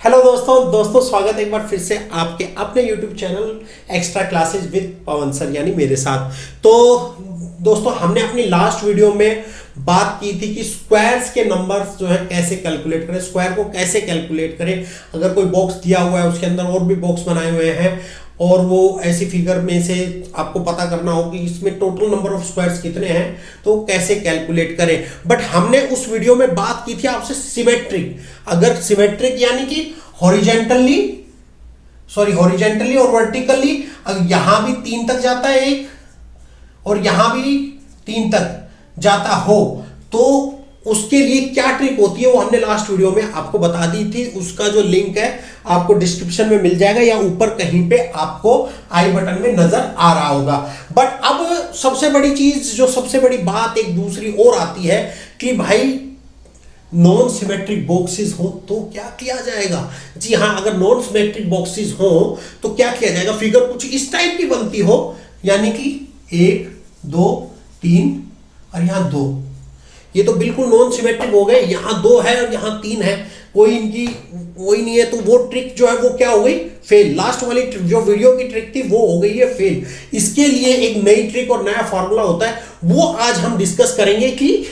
Hello दोस्तों स्वागत है एक बार फिर से आपके अपने YouTube channel extra classes with Pawan sir यानी मेरे साथ। तो दोस्तों हमने अपनी लास्ट वीडियो में बात की थी कि स्क्वायर्स के नंबर्स जो है कैसे कैलकुलेट करें, स्क्वायर को कैसे कैलकुलेट करें। अगर कोई बॉक्स दिया हुआ है उसके अंदर और भी बॉक्स बनाए हुए हैं और वो ऐसी फिगर में से आपको पता करना हो कि इसमें टोटल नंबर ऑफ स्क्वायर्स कितने हैं तो कैसे कैलकुलेट करें। बट हमने उस वीडियो में बात की थी आपसे सिमेट्रिक, अगर सिमेट्रिक यानी कि हॉरिजेंटली और वर्टिकली यहां भी 3 तक जाता है एक और यहां भी 3 तक जाता हो तो उसके लिए क्या ट्रिक होती है वो हमने लास्ट वीडियो में आपको बता दी थी। उसका जो लिंक है आपको डिस्क्रिप्शन में मिल जाएगा या ऊपर कहीं पे आपको आई बटन में नजर आ रहा होगा। बट अब सबसे बड़ी चीज, जो सबसे बड़ी बात एक दूसरी और आती है कि भाई नॉन सिमेट्रिक बॉक्सेस हो तो क्या किया जाएगा। जी हाँ, अगर नॉन सिमेट्रिक बॉक्सेस हो तो क्या किया जाएगा। फिगर कुछ इस टाइप की बनती हो यानी कि 1 2 3 और यहां 2, ये तो बिल्कुल नॉन सिमेट्रिक हो गए। यहां 2 है और यहां 3 है, कोई इनकी वही नहीं है, तो वो ट्रिक जो है वो क्या हो गई, फेल। लास्ट वाली जो वीडियो की ट्रिक थी वो हो गई है फेल। इसके लिए एक नई ट्रिक और नया फॉर्मूला होता है, वो आज हम डिस्कस करेंगे कि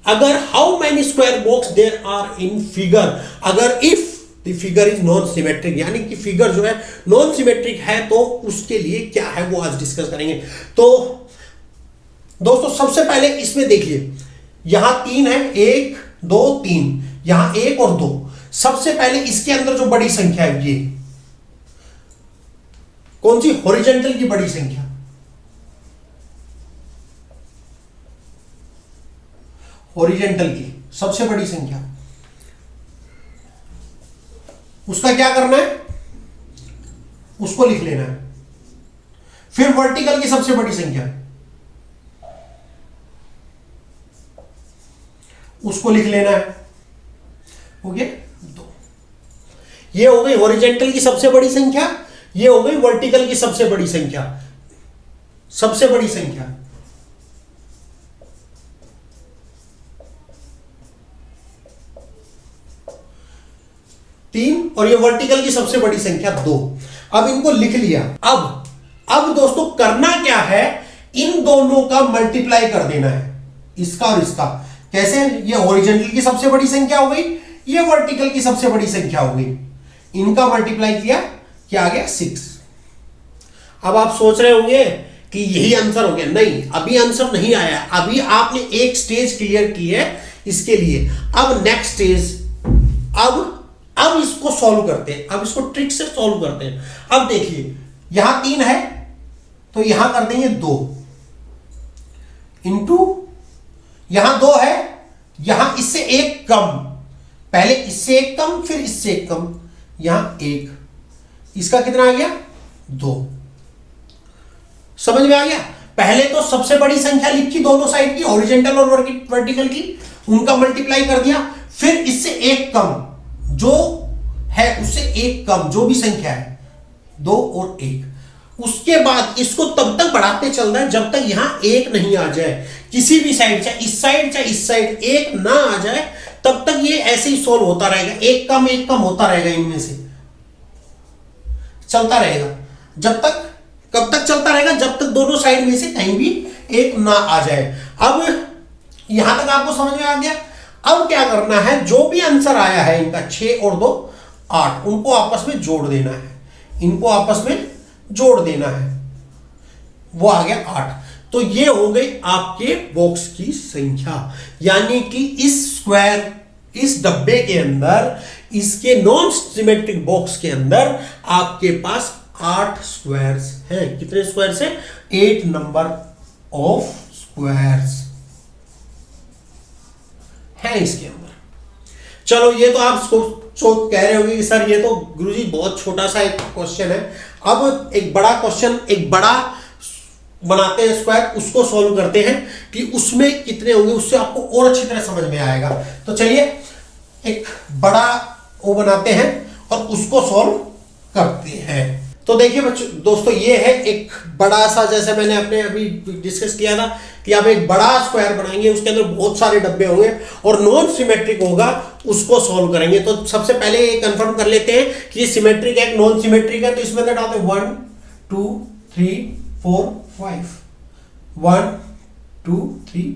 अगर how many square box there are in figure, अगर if the figure is non symmetric यानी कि फिगर जो है नॉन सिमेट्रिक है तो उसके लिए क्या है वो आज डिस्कस करेंगे। तो दोस्तों सबसे पहले इसमें देखिए, यहां 3 है, 1 2 3, यहां 1 और 2। सबसे पहले इसके अंदर जो बड़ी संख्या है ये कौन सी, हॉरिजॉन्टल की बड़ी संख्या, हॉरिजॉन्टल की सबसे बड़ी संख्या, उसका क्या करना है, उसको लिख लेना है। फिर वर्टिकल की सबसे बड़ी संख्या, उसको लिख लेना है। हो गया 2। ये हो गई हॉरिजॉन्टल की सबसे बड़ी संख्या, ये हो गई वर्टिकल की सबसे बड़ी संख्या। सबसे बड़ी संख्या 3 और ये वर्टिकल की सबसे बड़ी संख्या 2। अब इनको लिख लिया। अब दोस्तों करना क्या है, इन दोनों का मल्टीप्लाई कर देना है, इसका और इसका। कैसे, ये हॉरिजॉन्टल की सबसे बड़ी संख्या हो गई, ये वर्टिकल की सबसे बड़ी संख्या हो गई, इनका मल्टीप्लाई किया, क्या आ गया 6। अब आप सोच रहे होंगे कि यही आंसर हो गया, नहीं, अभी आंसर नहीं आया। अभी आपने एक स्टेज क्लियर की है इसके लिए। अब नेक्स्ट स्टेज, अब इसको सॉल्व करते हैं, अब इसको ट्रिक से सॉल्व करते हैं। अब देखिए यहां 3 है तो यहां कर देंगे 2 इंटू, यहां 2 है, यहां इससे 1 कम, पहले इससे 1 कम फिर इससे 1 कम, यहां 1, इसका कितना आ गया 2। समझ में आ गया। पहले तो सबसे बड़ी संख्या लिखी दोनों साइड की, हॉरिजॉन्टल और वर्टिकल की, उनका मल्टीप्लाई कर दिया। फिर इससे 1 कम जो है उससे 1 कम जो भी संख्या है, 2 और 1। उसके बाद इसको तब तक बढ़ाते चलना है जब तक यहां 1 नहीं आ जाए, किसी भी साइड, चाहे इस साइड चाहे इस साइड 1 ना आ जाए तब तक ये ऐसे ही सोल्व होता रहेगा। 1 कम होता रहेगा, इनमें से चलता रहेगा जब तक, कब तक चलता रहेगा, जब तक दोनों साइड में से कहीं भी 1 ना आ जाए। अब यहां तक आपको समझ में आ गया। अब क्या करना है, जो भी आंसर आया है इनका 6 और 2 8, उनको आपस में जोड़ देना है, इनको आपस में जोड़ देना है, वो आ गया 8। तो ये हो गई आपके बॉक्स की संख्या, यानी कि इस स्क्वायर, इस डब्बे के अंदर, इसके नॉन सिमेट्रिक बॉक्स के अंदर आपके पास 8 स्क्वायर्स हैं। कितने स्क्वायर्स हैं, 8 नंबर ऑफ स्क्वायर्स है इसके अंदर। चलो ये तो आप कह रहे होंगे कि सर ये तो गुरुजी बहुत छोटा सा एक क्वेश्चन है। अब एक बड़ा क्वेश्चन, एक बड़ा बनाते हैं स्क्वायर, उसको सॉल्व करते हैं कि उसमें कितने होंगे, उससे आपको और अच्छी तरह समझ में आएगा। तो चलिए एक बड़ा वो बनाते हैं और उसको सॉल्व करते हैं। तो देखिए बच्चों दोस्तों, ये है एक बड़ा सा, जैसे मैंने अपने अभी डिस्कस किया था कि आप एक बड़ा स्क्वायर बनाएंगे, उसके अंदर बहुत सारे डब्बे होंगे और नॉन सिमेट्रिक होगा, उसको सॉल्व करेंगे। तो सबसे पहले ये कंफर्म कर लेते हैं कि ये सिमेट्रिक है, नॉन सिमेट्रिक है। तो इसमें अंदर डालते हैं 1 2 3 4 5, 1 2 3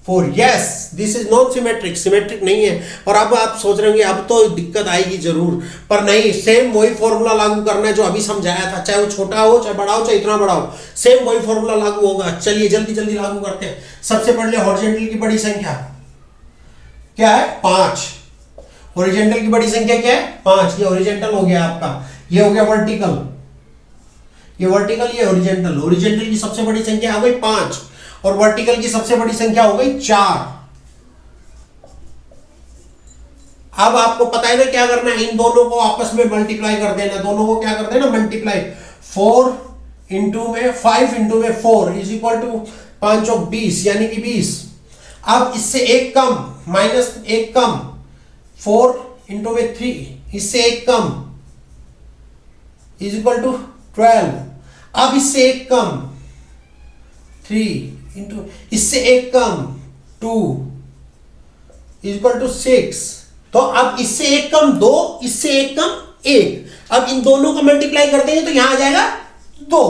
4, yes this is non symmetric, symmetric नहीं है। और अब आप सोच रहे होंगे अब तो दिक्कत आएगी जरूर, पर नहीं, सेम वही फॉर्मूला लागू करना है जो अभी समझाया था, चाहे वो छोटा हो चाहे बड़ा हो चाहे इतना बड़ा हो, सेम वही फॉर्मूला लागू होगा। चलिए जल्दी जल्दी लागू करते हैं। सबसे पहले हॉरिजॉन्टल की बड़ी संख्या क्या है? 5। हॉरिजॉन्टल की बड़ी संख्या क्या है? 5। ये हॉरिजॉन्टल हो गया आपका, ये हो गया वर्टिकल, ये वर्टिकल, ये हॉरिजॉन्टल। हॉरिजॉन्टल की सबसे बड़ी संख्या आ गई 5 और वर्टिकल की सबसे बड़ी संख्या हो गई 4। अब आपको पता है ना क्या करना है, इन दोनों को आपस में मल्टीप्लाई कर देना, दोनों को क्या कर देना? मल्टीप्लाई। 4 इंटू में 5 इंटू में 4 इज इक्वल टू 5 और 20, यानी कि 20। अब इससे एक कम, माइनस एक कम, 4 इंटू में 3, इससे एक कम इज इक्वल टू 12। अब इससे एक कम 3 इंटू, इससे एक कम 2 इज इक्वल टू 6। तो अब इससे एक कम 2, इससे एक कम 1। अब इन दोनों को मल्टीप्लाई कर देंगे तो यहां आ जाएगा 2।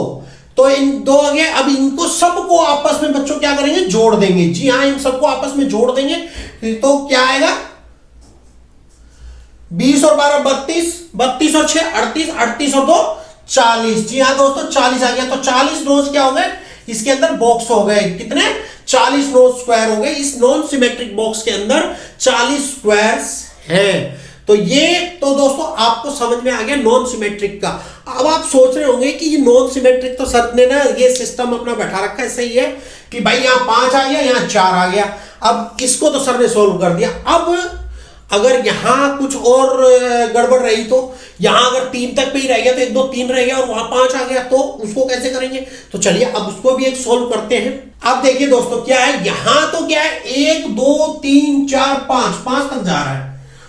तो इन 2 आ गए। अब इनको सबको आपस में बच्चों क्या करेंगे? जोड़ देंगे। जी हाँ, इन सबको आपस में जोड़ देंगे तो क्या आएगा? 20 और 12 32, 32 और 6 38, 38 और 2 40। जी हाँ दोस्तों, 40 आ गया। तो 40 रोज क्या हो गए? इसके अंदर बॉक्स हो गए। कितने? 40 रोज स्क्वायर हो गए। इस नॉन सिमेट्रिक बॉक्स के अंदर 40 स्क्वायर्स हैं। तो ये तो दोस्तों आपको समझ में आ गया नॉन सिमेट्रिक का। अब आप सोच रहे होंगे कि ये नॉन सिमेट्रिक तो सर ने ना ये सिस्टम अपना बैठा रखा है, सही है कि भाई यहां 5 आ गया, यहां 4 आ गया। अब इसको तो सर ने सोल्व कर दिया। अब अगर यहां कुछ और गड़बड़ रही तो यहां अगर 3 तक पे ही रह गया तो 1 2 3 रह गया और वहां 5 आ गया, तो उसको कैसे करेंगे? तो चलिए अब उसको भी एक सोल्व करते हैं। अब देखिए दोस्तों क्या है, यहां तो क्या है 1 2 3 4 5 तक जा रहा है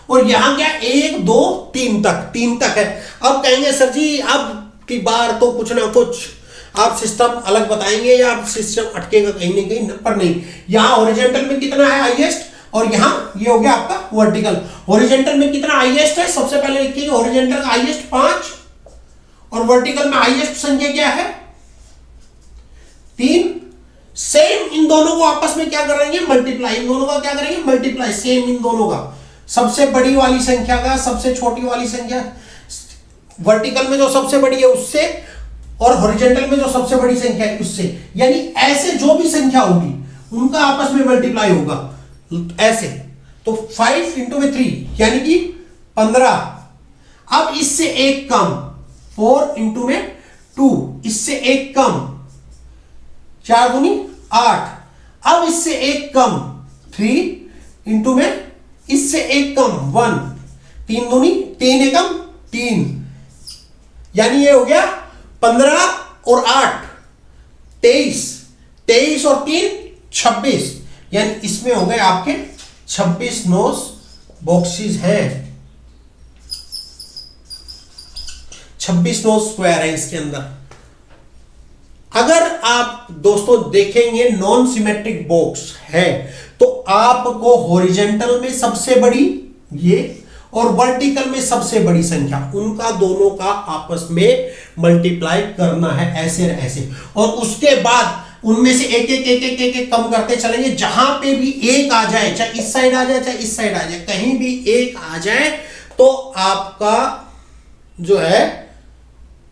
और यहां क्या 1 2 3 तक है। अब कहेंगे सर जी अब की बार तो कुछ ना कुछ आप सिस्टम अलग बताएंगे या आप सिस्टम अटकेगा कहीं ना कहीं, पर नहीं। यहां हॉरिजॉन्टल में कितना है? हाईएस्ट। और यहां ये हो गया आपका वर्टिकल। हॉरिजॉन्टल में कितना हाईएस्ट है? सबसे पहले लिखिएगा हॉरिजॉन्टल का हाईएस्ट 5 और वर्टिकल में हाईएस्ट संख्या क्या है? 3। सेम इन दोनों को आपस में क्या करेंगे? मल्टीप्लाई। इन दोनों का क्या करेंगे? मल्टीप्लाई। सेम इन दोनों का, सबसे बड़ी वाली संख्या का सबसे छोटी वाली संख्या, वर्टिकल में जो सबसे बड़ी है उससे और हॉरिजॉन्टल में जो सबसे बड़ी संख्या है उससे, यानी ऐसे जो भी संख्या होगी उनका आपस में मल्टीप्लाई होगा ऐसे। तो 5 इंटू में 3 यानी कि 15। अब इससे एक कम 4 इंटू में 2, इससे एक कम 4 दूनी 8। अब इससे एक कम 3 इंटू में, इससे एक कम 1, 3 दूनी 3 एकम 3, यानी ये हो गया 15 और 8 23, 23 और 3 26, यानी इसमें हो गए आपके 26 नोस बॉक्सेस हैं। 26 नोस स्क्वायर है इसके अंदर। अगर आप दोस्तों देखेंगे नॉन सिमेट्रिक बॉक्स है तो आपको हॉरिजॉन्टल में सबसे बड़ी ये और वर्टिकल में सबसे बड़ी संख्या, उनका दोनों का आपस में मल्टीप्लाई करना है ऐसे ऐसे, और उसके बाद उनमें से एक कम करते चलेंगे। जहां पे भी एक आ जाए, चाहे इस साइड आ जाए चाहे इस साइड आ जाए, कहीं भी एक आ जाए तो आपका जो है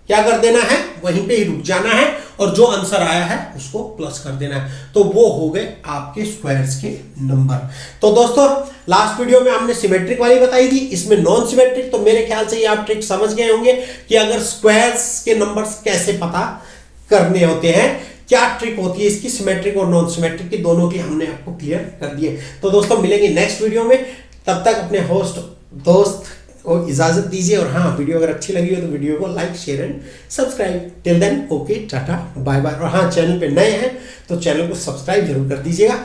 क्या कर देना है? वहीं पे ही रुक जाना है और जो आंसर आया है उसको प्लस कर देना है। तो वो हो गए आपके स्क्वायर्स के नंबर। तो दोस्तों लास्ट वीडियो में हमने सिमेट्रिक वाली बताई थी, इसमें नॉन सिमेट्रिक। तो मेरे ख्याल से ये आप ट्रिक समझ गए होंगे कि अगर स्क्वायर्स के नंबर्स कैसे पता करने होते हैं, क्या ट्रिक होती है इसकी, सिमेट्रिक और नॉन सिमेट्रिक की दोनों की हमने आपको क्लियर कर दिए। तो दोस्तों मिलेंगे नेक्स्ट वीडियो में, तब तक अपने दोस्त को इजाजत दीजिए। और हाँ, वीडियो अगर अच्छी लगी हो तो वीडियो को like share and subscribe. Till then okay, tata bye bye. और हाँ, चैनल पे नए हैं तो चैनल को सब्सक्राइब जरूर कर दीजिएगा।